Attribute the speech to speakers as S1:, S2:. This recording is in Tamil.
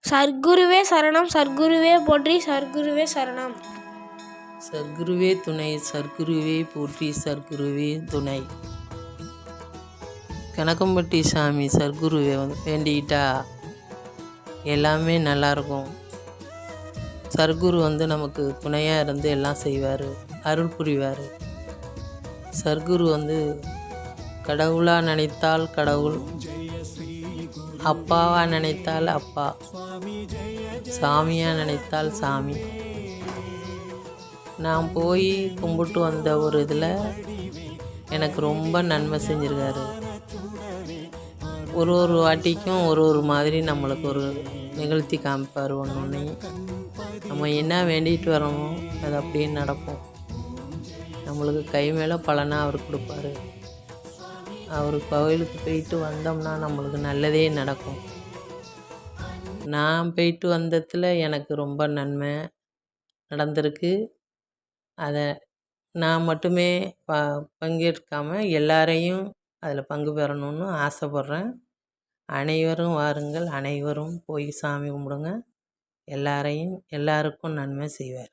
S1: சர்க்குருவே சரணம், சர்க்குருவே போற்றி, சர்க்குருவே சரணம்.
S2: சர்க்குருவே துணை, சர்க்குருவே போற்றி, சர்க்குருவே துணை. கணக்கம்பட்டி சாமி சர்க்குருவை வேண்டிக்கிட்டா எல்லாமே நல்லாயிருக்கும். சர்க்குரு நமக்கு துணையாக இருந்து எல்லாம் செய்வார், அருள் புரிவார். சர்க்குரு கடவுளாக நினைத்தால் கடவுள், அப்பாவாக நினைத்தால் அப்பா, சாமியாக நினைத்தால் சாமி. நான் போய் கும்பிட்டு வந்த ஒரு இதில் எனக்கு ரொம்ப நன்மை செஞ்சுருக்காரு. ஒரு ஒரு வாட்டிக்கும் ஒரு ஒரு மாதிரி நம்மளுக்கு ஒரு நிகழ்த்தி காமிப்பார். ஒன்று நம்ம என்ன வேண்டிகிட்டு வரோமோ அது அப்படியே நடக்கும். நம்மளுக்கு கை மேலே பலனாக அவர் கொடுப்பாரு. அவர் கோயிலுக்கு போயிட்டு வந்தோம்னா நம்மளுக்கு நல்லதே நடக்கும். நான் போயிட்டு வந்ததில் எனக்கு ரொம்ப நன்மை நடந்திருக்கு. அதை நான் மட்டுமே பங்கேற்காமல் எல்லாரையும் அதில் பங்கு பெறணும்னு ஆசைப்பட்றேன். அனைவரும் வாருங்கள், அனைவரும் போய் சாமி கும்பிடுங்க. எல்லாருக்கும் நன்மை செய்வார்.